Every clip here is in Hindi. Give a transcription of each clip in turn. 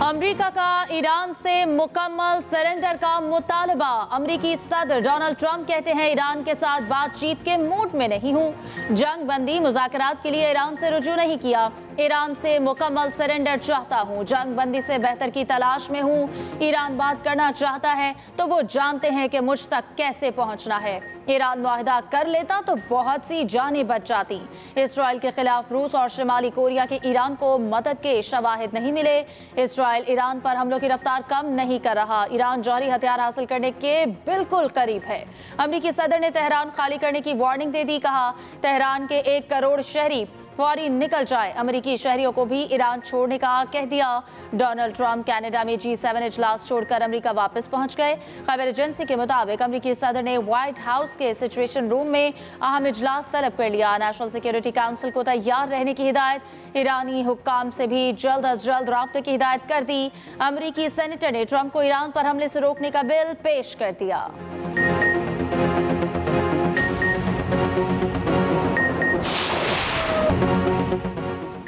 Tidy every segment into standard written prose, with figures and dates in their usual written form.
अमेरिका का ईरान से मुकम्मल सरेंडर का मुतालबा। अमेरिकी सदर डोनाल्ड ट्रंप कहते हैं ईरान के साथ बातचीत के मूड में नहीं हूं। जंग बंदी मुज़ाकरात के लिए ईरान से रुजू नहीं किया। ईरान से मुकम्मल सरेंडर चाहता हूं। जंग बंदी से बेहतर की तलाश में हूं। ईरान बात करना चाहता है तो वो जानते हैं कि मुझ तक कैसे पहुंचना है। ईरान मुआहदा कर लेता तो बहुत सी जानें बच जाती। इसराइल के खिलाफ रूस और शिमाली कोरिया के ईरान को मदद के शवाहिद नहीं मिले। इसराइल ईरान पर हमलों की रफ्तार कम नहीं कर रहा। ईरान जौहरी हथियार हासिल करने के बिल्कुल करीब है। अमेरिकी सदर ने तेहरान खाली करने की वार्निंग दे दी। कहा तेहरान के 1 करोड़ शहरी फौरी निकल जाए। अमेरिकी शहरियों को भी ईरान छोड़ने का कह दिया। डोनाल्ड ट्रंप कनाडा में G7 इजलास छोड़कर अमेरिका वापस पहुंच गए। खबर एजेंसी के मुताबिक अमेरिकी सदर ने व्हाइट हाउस के सिचुएशन रूम में अहम इजलास तलब कर लिया। नेशनल सिक्योरिटी काउंसिल को तैयार रहने की हिदायत। ईरानी हुक्काम से भी जल्द अज जल्द राब्ते की हिदायत कर दी। अमेरिकी सेनेटर ने ट्रंप को ईरान पर हमले से रोकने का बिल पेश कर दिया।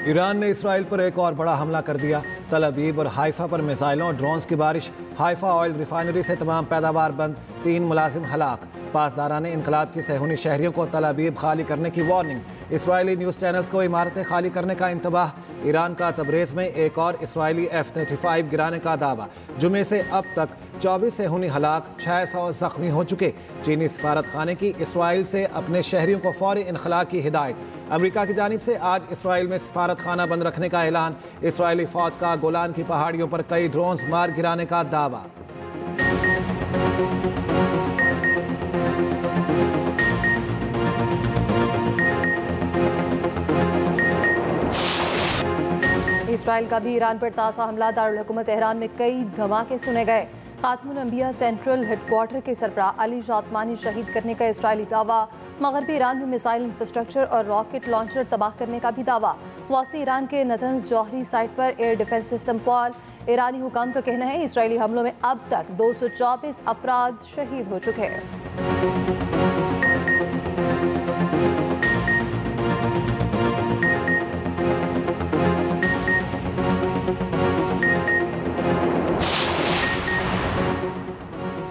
ईरान ने इसराइल पर एक और बड़ा हमला कर दिया। तल अबीब और हाइफा पर मिसाइलों और ड्रोन्स की बारिश। हाइफा ऑयल रिफाइनरी से तमाम पैदावार बंद। 3 मुलाजिम हलाक। पासदारान इनकलाब की सहूनी शहरियों को तल अबीब खाली करने की वार्निंग। इसराइली न्यूज़ चैनल्स को इमारतें खाली करने का इंतबाह। ईरान का तबरेज़ में एक और इसराइली F-35 गिराने का दावा। जुमे से अब तक 24 सहूनी हलाक, 600 जख्मी हो चुके। चीनी सफारत खाने की इसराइल से अपने शहरियों को फौरी इनखला की हिदायत। अमेरिका की जानिब से आज इसराइल में सफारत खाना बंद रखने का ऐलान। इसराइली फौज का गोलान की पहाड़ियों पर कई ड्रोन्स मार गिराने का दावा। इसराइल का भी ईरान पर ताज़ा हमला। दारुल हुकूमत तेहरान में कई धमाके सुने गए। खातमुल अंबिया सेंट्रल हेडक्वार्टर के सरबराह अली जातमानी शहीद करने का इसराइली दावा। मगरबी ईरान में मिसाइल इंफ्रास्ट्रक्चर और रॉकेट लॉन्चर तबाह करने का भी दावा। वास्ती ईरान के नतंज जौहरी साइट पर एयर डिफेंस सिस्टम फॉल। ईरानी हुकाम का कहना है इसराइली हमलों में अब तक 224 अफराद शहीद हो चुके हैं।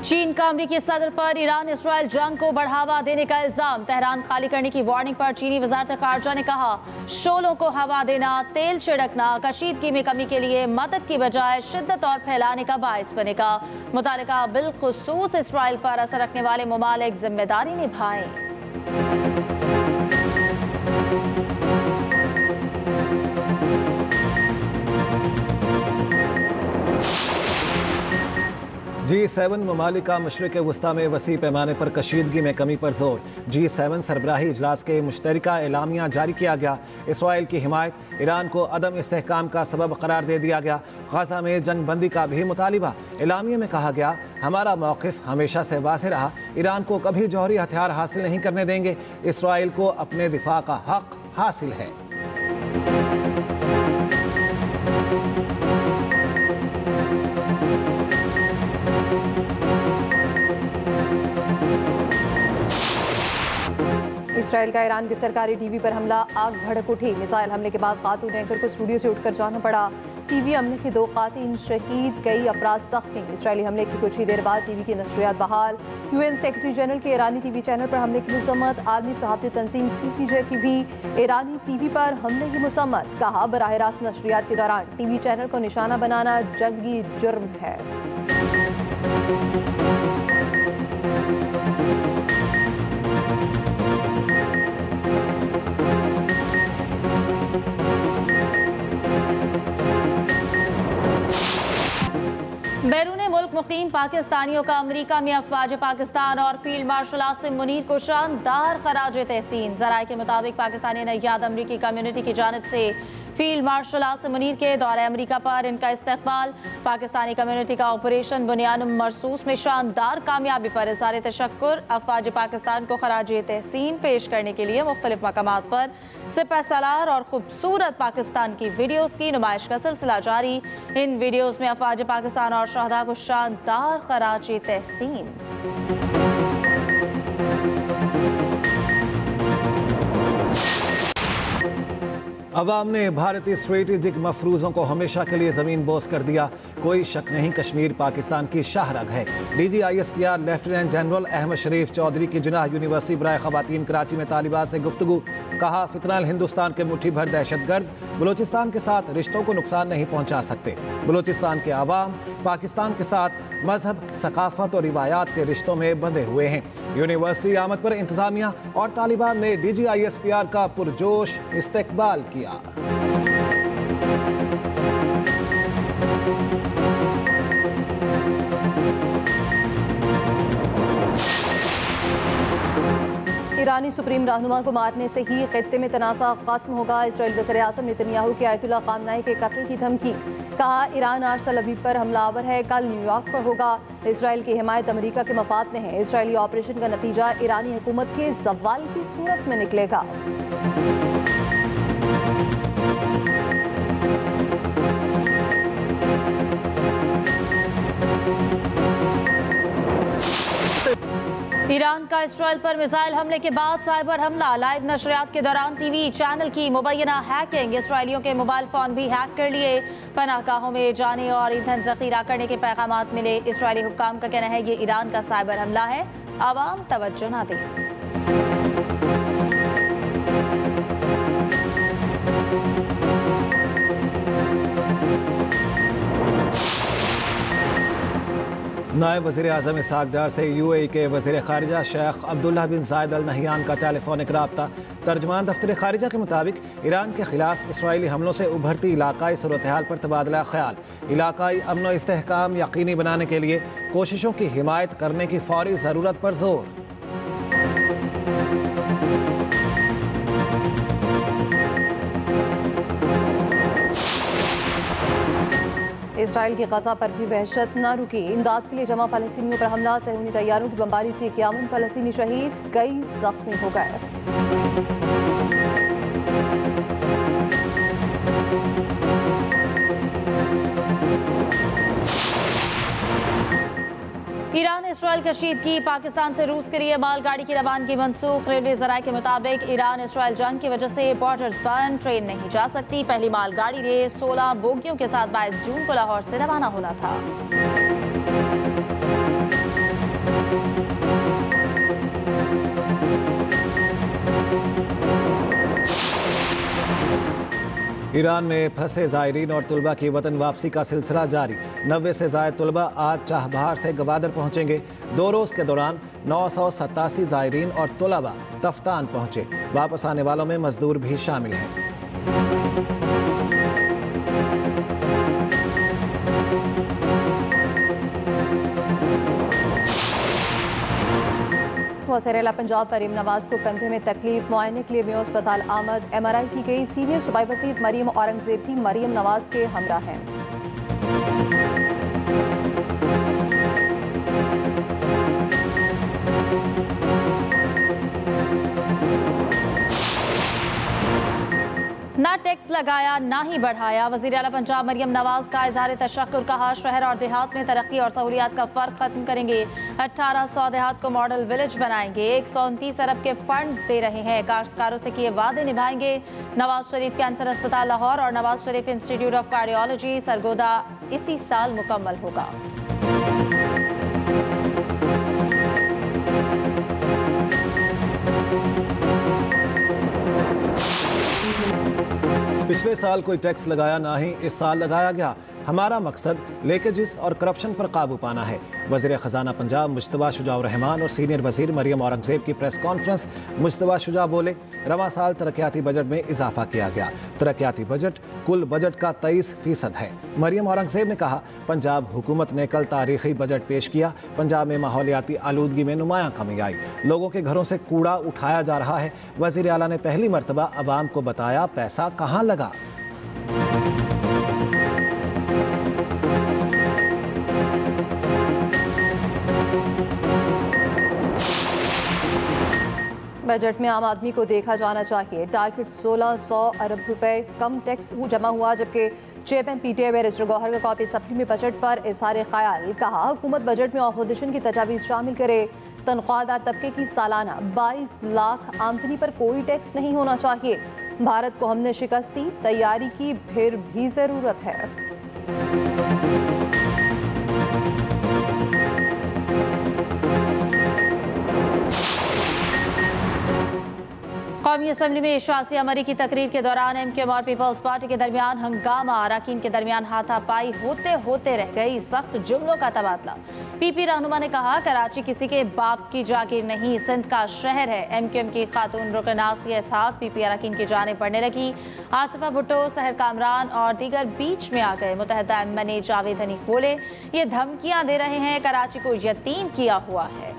चीन का अमेरिकी सदर पर ईरान इसराइल जंग को बढ़ावा देने का इल्जाम। तेहरान खाली करने की वार्निंग पर चीनी वजारत खारजा ने कहा शोलों को हवा देना, तेल छिड़कना कशीदगी में कमी के लिए मदद की बजाय शिद्दत और फैलाने का बायस बनेगा। मुतालिका बिलखुसूस इसराइल पर असर रखने वाले ममालिक जिम्मेदारी निभाएं। G7 ममालिका मशरिक़ वस्ता में वसी पैमाने पर कशीदगी में कमी पर जोर। G7 सरबराही इजलास के मुश्तरका एलामिया जारी किया गया। इसराइल की हिमायत, ईरान को अदम इस्तेहकाम का सबब करार दे दिया गया। गजा में जंग बंदी का भी मुतालिबा। एलामिया में कहा गया हमारा मौक़िफ़ हमेशा से वाज़ेह रहा। ईरान को कभी जौहरी हथियार हासिल नहीं करने देंगे। इसराइल को अपने दिफा का हक हासिल है। इसराइल का ईरान के सरकारी टीवी पर हमला। आग भड़क उठी। मिसाइल हमले के बाद खातून एंकर को स्टूडियो से उठकर जाना पड़ा। टीवी हमले के 2 खातीन शहीद, कई अफराद जख्मी। इसराइली हमले की कुछ ही देर बाद टीवी की नशरियात बहाल। UN सेक्रेटरी जनरल के ईरानी टीवी चैनल पर हमले की मुसम्मत। आर्मी सहाफ़ती तंजीम CPJ की भी ईरानी टीवी पर हमले की मुसम्मत। कहा बराह रास्त नशरियात के दौरान टीवी चैनल को निशाना बनाना जंगी जुर्म है। बैरून मुल्क मुकीम पाकिस्तानियों का अमेरिका में अफवाज पाकिस्तान और फील्ड मार्शल आसिम मुनीर को शानदार खराज तहसीन। जराये के मुताबिक पाकिस्तानी नय्याद अमेरिकी कम्युनिटी की जानिब से फील्ड मार्शल आसिम मुनीर के दौरे अमेरिका पर इनका इस्तकबाल। पाकिस्तानी कम्युनिटी का ऑपरेशन बुनियाद मरसूस में शानदार कामयाबी पर इज़हार तशक्कुर। अफवाज पाकिस्तान को खराज तहसीन पेश करने के लिए मुख्तलिफ मकामात पर सिपह सलार और खूबसूरत पाकिस्तान की वीडियोज़ की नुमाइश का सिलसिला जारी। इन वीडियोज़ में अफवाज पाकिस्तान और शहदा को शानदार खराज तहसीन। अवाम ने भारतीय स्ट्रेटेजिक मफरूजों को हमेशा के लिए जमीन बोस कर दिया। कोई शक नहीं, कश्मीर पाकिस्तान की शाहरग है। DGISPR लेफ्टिनेंट जनरल अहमद शरीफ चौधरी की जिनाह यूनिवर्सिटी बराए खवातीन कराची में तालिबात से गुफ्तगू। कहा, फितनल हिंदुस्तान के मुट्ठी भर दहशतगर्द बलूचिस्तान के साथ रिश्तों को नुकसान नहीं पहुंचा सकते। बलूचिस्तान के अवाम पाकिस्तान के साथ मजहब, सकाफत और रिवायात के रिश्तों में बंधे हुए हैं। यूनिवर्सिटी आमद पर इंतजामिया और तालिबान ने DGISPR का पुरजोश इस्तकबाल किया। ईरानी सुप्रीम रहनुमा को मारने से ही खित्ते में तनाज़ा खत्म होगा। इसराइल वज़ीर आज़म नेतन्याहू की आयतुल्लाह ख़ामनेई के कत्ल की धमकी। कहा, ईरान आज तल अवीव पर हमलावर है, कल न्यूयॉर्क पर होगा। इसराइल की हिमायत अमेरिका के मफाद में है। इसराइली ऑपरेशन का नतीजा ईरानी हुकूमत के ज़वाल की सूरत में निकलेगा। ईरान का इसराइल पर मिसाइल हमले के बाद साइबर हमला। लाइव नशरियात के दौरान टीवी चैनल की मुबैना हैकिंग। इसराइलियों के मोबाइल फोन भी हैक कर लिए। पनाहगाहों में जाने और ईंधन जखीरा करने के पैगामात मिले। इसराइली हुक्काम का कहना है ये ईरान का साइबर हमला है, आवाम तवज्जो ना दे। नायब वज़ीर आज़म इसहाक़ डार से UAE के वज़ीर ख़ारिजा शेख अब्दुल्ला बिन ज़ायद अल नहयान का टेलीफोनिक रब्ता। तर्जमान दफ्तर ख़ारिजा के मुताबिक ईरान के खिलाफ इसराइली हमलों से उभरती इलाकाई सूरत हाल पर तबादला ख्याल। इलाकाई अमन व इस्तेहकाम यकीनी बनाने के लिए कोशिशों की हिमायत करने की फ़ौरी ज़रूरत पर जोर। इसराइल की गजा पर भी वहशत न रुकी। इमदाद के लिए जमा फ़लस्तीनियों पर हमला। सहूनी तैयारों की बमबारी से 51 फ़लस्तीनी शहीद, कई ज़ख्मी हो गए। Iran Israel कशीदगी। पाकिस्तान से रूस के लिए मालगाड़ी की रवानगी मनसूख। रेलवे ज़राए के मुताबिक ईरान इसराइल जंग की वजह से बॉर्डर्स बंद, ट्रेन नहीं जा सकती। पहली मालगाड़ी ने 16 बोगियों के साथ 22 जून को लाहौर से रवाना होना था। ईरान में फंसे ज़ायरीन और तुलबा की वतन वापसी का सिलसिला जारी। 90 से ज़ायद तुलबा आज चाहबहार से गवादर पहुंचेंगे। 2 रोज़ के दौरान 987 ज़ायरीन और तुलबा तफ्तान पहुंचे। वापस आने वालों में मजदूर भी शामिल हैं। वज़ीर पंजाब मरीम नवाज को कंधे में तकलीफ, मुआयने के लिए मेयो अस्पताल आमद। MRI की गई। सीनियर सूबाई वज़ीर मरीम औरंगज़ेब भी मरीम नवाज के हमरा हैं। ना टैक्स लगाया ना ही बढ़ाया। वज़ीर आला पंजाब मरियम नवाज का इज़हार तशक्कुर। कहा, शहर और देहात में तरक्की और सहूलियात का फ़र्क ख़त्म करेंगे। 1800 देहात को मॉडल विलेज बनाएंगे। 129 अरब के फंड्स दे रहे हैं। काश्तकारों से किए वादे निभाएंगे। नवाज शरीफ कैंसर अस्पताल लाहौर और Nawaz Sharif institute of cardiology Sargodha इसी साल मुकम्मल होगा। पिछले साल कोई टैक्स लगाया ना ही इस साल लगाया गया। हमारा मकसद लीकेजेस और करप्शन पर काबू पाना है। वज़ीर ख़जाना पंजाब मुश्तबा शुजा रहमान और सीनियर वज़ीर मरियम औरंगज़ेब की प्रेस कॉन्फ्रेंस। मुश्तबा शुजा बोले, रवां साल तरक्याती बजट में इजाफा किया गया। तरक्याती बजट कुल बजट का 23% है। मरियम औरंगज़ेब ने कहा, पंजाब हुकूमत ने कल तारीखी बजट पेश किया। पंजाब में माहौलियाती आलूदगी में नुमायां कमी आई। लोगों के घरों से कूड़ा उठाया जा रहा है। वज़ीर आला ने पहली मरतबा अवाम को बताया पैसा कहाँ लगा। बजट में आम आदमी को देखा जाना चाहिए। टारगेट 1600 अरब रुपए कम टैक्स जमा हुआ, जबकि चेयरमैन PTI बैरिस्टर गौहर का कॉपी सप्ली में बजट पर इज़हार ख्याल। कहा, हुकूमत बजट में ऑपोजिशन की तजावीज़ शामिल करे। तनख्वाहदार तबके की सालाना 22 लाख आमदनी पर कोई टैक्स नहीं होना चाहिए। भारत को हमने शिकस्त दी, तैयारी की फिर भी जरूरत है। कौमी असम्बली में शासी अमरी की तकरीर के दौरान एमक्यूएम और पीपल्स पार्टी के दरमियान हंगामा, अरकान के दरमियान हाथापाई होते होते रह गई, सख्त जुमलों का तबादला। पीपी रहनुमा ने कहा, कराची किसी के बाप की जागीर नहीं, सिंध का शहर है। एमक्यूएम की खातून रुकन आसिया इसहाक पीपी अरकान की जाने पड़ने लगी। आसिफा भुट्टो, सहर कामरान और दीगर बीच में आ गए। मुतहदा एमएनए जावेद हनीफ बोले, ये धमकियां दे रहे हैं, कराची को यतीम किया हुआ है।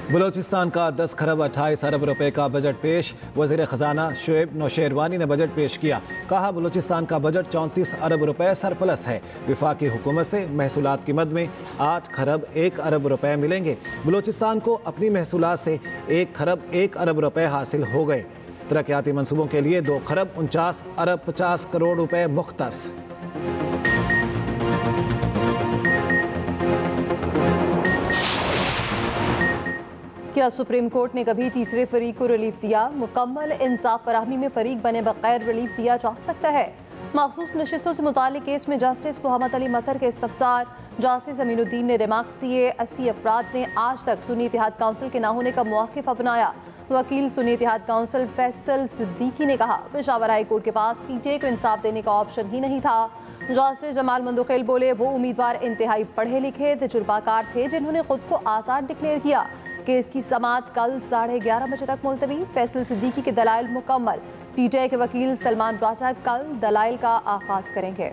बलूचिस्तान का 10 खरब 28 अरब रुपए का बजट पेश। वज़ीर ख़जाना शुएब नौशेरवानी ने बजट पेश किया। कहा, बलूचिस्तान का बजट 34 अरब रुपए सरप्लस है। वफाकी हुकूमत से महसूलात की मद में 8 खरब 1 अरब रुपए मिलेंगे। बलूचिस्तान को अपनी महसूलात से 1 खरब 1 अरब रुपए हासिल हो गए। तरक्याती मनसूबों के लिए 2 खरब 49 अरब 50 करोड़ रुपए मुख्तस। क्या सुप्रीम कोर्ट ने कभी तीसरे फरीक को रिलीफ दिया? मुकम्मल इंसाफ फराहमी में फरीक बने बगैर रिलीफ दिया जा सकता है। मखसूस नशिस्तों से मुतालिक केस में जस्टिस मोहम्मद अली मसर के इस्तफसार जस्टिस अमीनुद्दीन ने रिमार्क्स दिए। 80 अफराद ने आज तक सुन्नी इत्तेहाद काउंसिल के ना होने का मौक़िफ़ अपनाया। वकील सुन्नी इत्तेहाद काउंसिल फैसल सिद्दीकी ने कहा, पेशावर हाई कोर्ट के पास पीटीआई को इंसाफ देने का ऑप्शन ही नहीं था। जस्टिस जमाल मंदोखेल बोले, वो उम्मीदवार इंतहाई पढ़े लिखे तजुर्बाकार थे जिन्होंने खुद को आज़ाद डिक्लेयर किया। केस की समाअत कल 11:30 बजे तक मुलतवी। फैसल सिद्दीकी के दलाइल मुकम्मल। पीटीआई के वकील सलमान राजा कल दलाइल का आगाज करेंगे।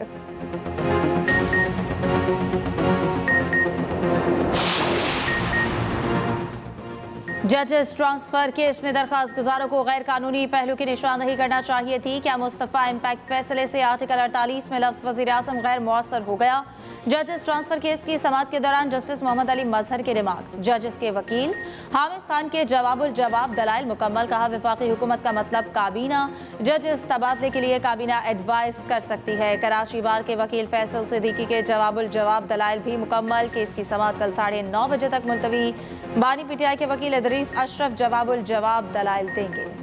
जजेस ट्रांसफर केस में दरखास्त गुजारों को गैर कानूनी पहलू की निशानदही करना चाहिए थी। क्या मुस्तफ़ा इम्पैक्ट फैसले से आर्टिकल 48 में लफ्ज़ वज़ीर आज़म गैर मौसर हो गया? जजेस ट्रांसफर केस की समाअत के दौरान जस्टिस मोहम्मद अली मजहर के रिमार्क्स। जजेस के वकील हामिद खान के जवाबुल जवाब दलाइल मुकम्मल। कहा, वफाकी हुकूमत का मतलब काबीना। जजेस तबादले के लिए काबीना एडवाइस कर सकती है। कराची बार के वकील फैसल सिद्दीकी के जवाबुल जवाब दलाइल भी मुकम्मल। केस की समाअत कल 9:30 बजे तक मुलतवी। बानी पीटीआई के वकील इदरीस अशरफ जवाबुल जवाब दलाइल देंगे।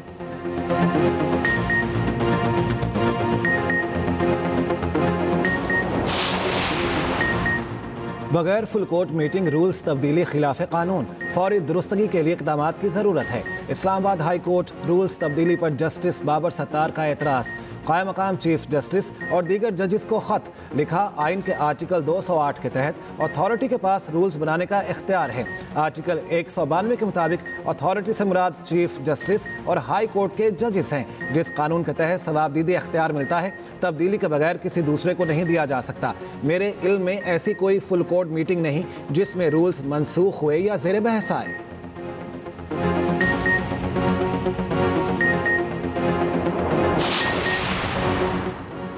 बगैर फुल कोर्ट मीटिंग रूल्स तब्दीली खिलाफ कानून, फौरी दुरुस्तगी के लिए इक़दामात की ज़रूरत है। इस्लामाबाद हाई कोर्ट रूल्स तब्दीली पर जस्टिस बाबर सत्तार का एतराज़। कायम मकाम चीफ जस्टिस और दीगर जजेस को ख़त लिखा। आइन के आर्टिकल 208 के तहत अथॉरिटी के पास रूल्स बनाने का इख्तियार है। आर्टिकल 192 के मुताबिक अथॉरिटी से मुराद चीफ जस्टिस और हाई कोर्ट के जजेस हैं। जिस कानून के तहत सवाबदीदी इख्तियार मिलता है, तब्दीली के बगैर किसी दूसरे को नहीं दिया जा सकता। मेरे इल्म में ऐसी कोई फुल कोर्ट मीटिंग नहीं जिसमें रूल्स मनसूख हुए या ज़ेर बहस आए।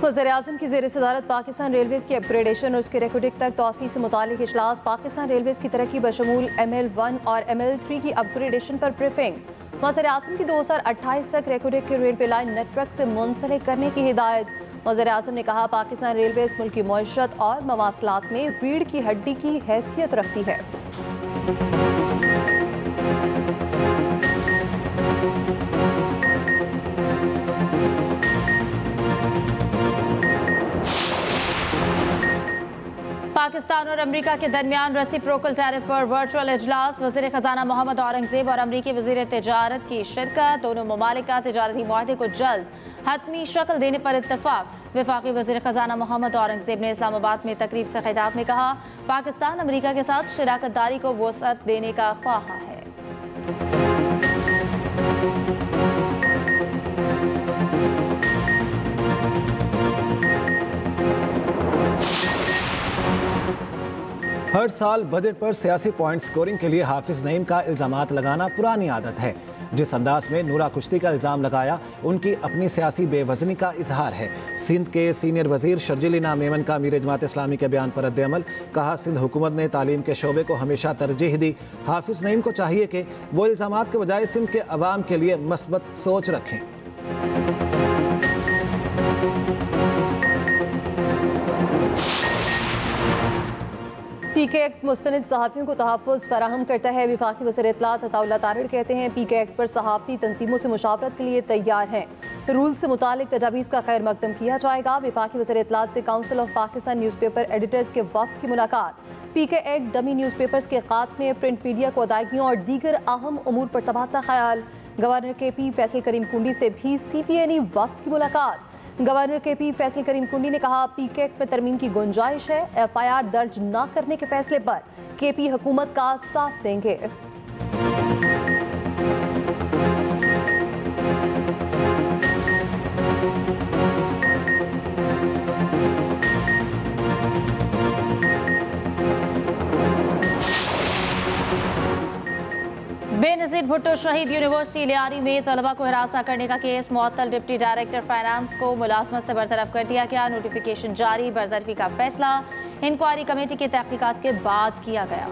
वज़ीर-ए-आज़म की ज़ेर सदारत पाकिस्तान रेलवेज़ की अपग्रेडेशन और उसके रेकॉर्डिंग तक तौसी से मुतालिक इजलास। पाकिस्तान रेलवेज़ की तरक्की बशमूल ML1 और ML3 की अपग्रेडेशन पर ब्रीफिंग। वज़ीर-ए-आज़म की 2028 तक रेकॉर्डिंग की रेलवे लाइन नेटवर्क से मुंसलिक करने की हिदायत। वज़ीर-ए-आज़म ने कहा, पाकिस्तान रेलवेज़ मुल्की मईशत और मवासलात में रीढ़ की हड्डी की हैसियत रखती है। पाकिस्तान और अमेरिका के दरमियान रेसिप्रोकल टैरिफ पर वर्चुअल इजलास। वज़ीर ख़जाना मोहम्मद औरंगज़ेब और अमरीकी वज़ीर तिजारत की शिरकत। दोनों ममालिक का तिजारती मुआहदे को जल्द हतमी शक्ल देने पर इत्तफाक। वफाकी वज़ीर ख़जाना मोहम्मद औरंगज़ेब ने इस्लामाबाद में तकरीब से खिताब में कहा, पाकिस्तान अमेरिका के साथ शराकतदारी को वसअत देने का ख्वाहा है। हर साल बजट पर सियासी पॉइंट स्कोरिंग के लिए हाफिज नईम का इल्ज़ामात लगाना पुरानी आदत है। जिस अंदाज में नूरा कुश्ती का इल्ज़ाम लगाया, उनकी अपनी सियासी बेवजनी का इजहार है। सिंध के सीनियर वजीर शर्जील इनाम मेमन का मीर जमात इस्लामी के बयान पर रद्द-ए-अमल। कहा, सिंध हुकूमत ने तालीम के शोबे को हमेशा तरजीह दी। हाफिज नईम को चाहिए कि वो इल्ज़ामात के बजाय सिंध के अवाम के लिए मस्बत सोच रखें। पीके एक्ट मुस्तनिद सहाफ़ियों को तहफ़्फ़ुज़ फराहम करता है। वफाकी वज़ीर इत्तलात अताउल्लाह तारिड़ कहते हैं पीके एक्ट पर सहाफ़ती तंजीमों से मुशावरत के लिए तैयार हैं। रूल से मुतालिक तजावीज़ का खैर मकदम किया जाएगा। वफाकी वज़ीर इत्तलात से council of Pakistan newspaper editors के वफ़द की मुलाकात। पीके एक्ट डमी न्यूज़पेपर्स के खात्मे, प्रिंट मीडिया को अदायगियों और दीगर अहम उमूर पर तबादला ख्याल। गवर्नर KP फैसल करीम कुंडी से भी CPNE वफ़द की मुलाकात। गवर्नर KP फैसल करीम कुंडी ने कहा पीके एक्ट में तरमीम की गुंजाइश है। FIR दर्ज न करने के फैसले पर KP हुकूमत का साथ देंगे। बेनज़ीर भुट्टो शहीद यूनिवर्सिटी लियारी में तलबा को हिरासा करने का केस मुअत्तल। डिप्टी डायरेक्टर फाइनेंस को मुलाजमत से बरतरफ कर दिया गया। नोटिफिकेशन जारी, बरतरफी का फैसला इंक्वायरी कमेटी की तहकीकात के बाद किया गया।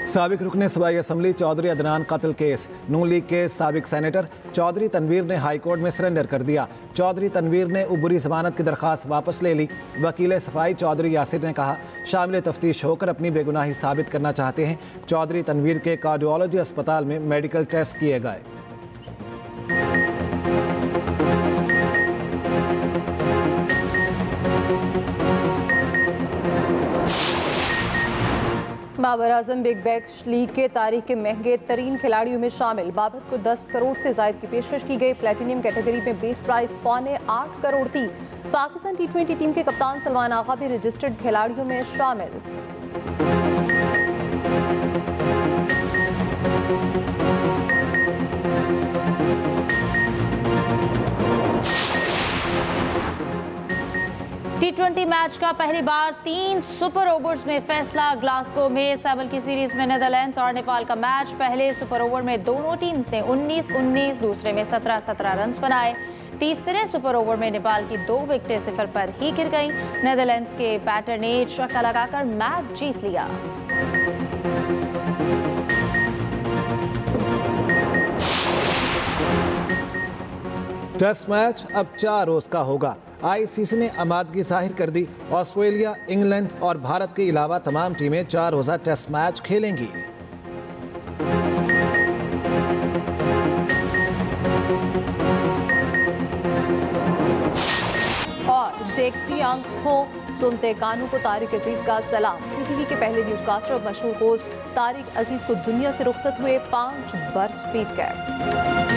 साबिक रुकने सूबाई असम्बली चौधरी अदनान कत्ल केस। नून लीग के साबिक सेनेटर चौधरी तनवीर ने हाई कोर्ट में सरेंडर कर दिया। चौधरी तनवीर ने उबरी जमानत की दरख्वास्त वापस ले ली। वकील सफाई चौधरी यासिर ने कहा शामिल तफ्तीश होकर अपनी बेगुनाही साबित करना चाहते हैं। चौधरी तनवीर के कार्डियोलॉजी अस्पताल में मेडिकल टेस्ट किए गए। Babar Azam big bash league के तारीख के महंगे तरीन खिलाड़ियों में शामिल। बाबर को 10 करोड़ से जायद की पेशकश की गई। प्लेटिनियम कैटेगरी में बेस प्राइस 8.25 करोड़ थी। पाकिस्तान T20 टीम के कप्तान सलमान आगा भी रजिस्टर्ड खिलाड़ियों में शामिल। T20 मैच का पहली बार 3 सुपर ओवर्स में फैसला। ग्लासगो में 7 की सीरीज में नेदरलैंड्स और नेपाल का मैच। पहले सुपर ओवर में दोनों टीम्स ने 19-19, दूसरे में 17-17 रन बनाए। तीसरे सुपर ओवर में नेपाल की 2 विकेटें 0 पर ही गिर गईं। नेदरलैंड्स के बैटर ने छक्का लगाकर मैच जीत लिया। टेस्ट मैच अब 4 रोज का होगा। ICC ने आमादगी जाहिर कर दी। ऑस्ट्रेलिया, इंग्लैंड और भारत के अलावा तमाम टीमें 4 रोजा टेस्ट मैच खेलेंगी। और देखती आंखों सुनते कानों को तारिक अजीज का सलाम। PTV के पहले न्यूज़कास्टर और मशहूर होस्ट तारिक अजीज को दुनिया से रुखसत हुए 5 बरस बीत गए।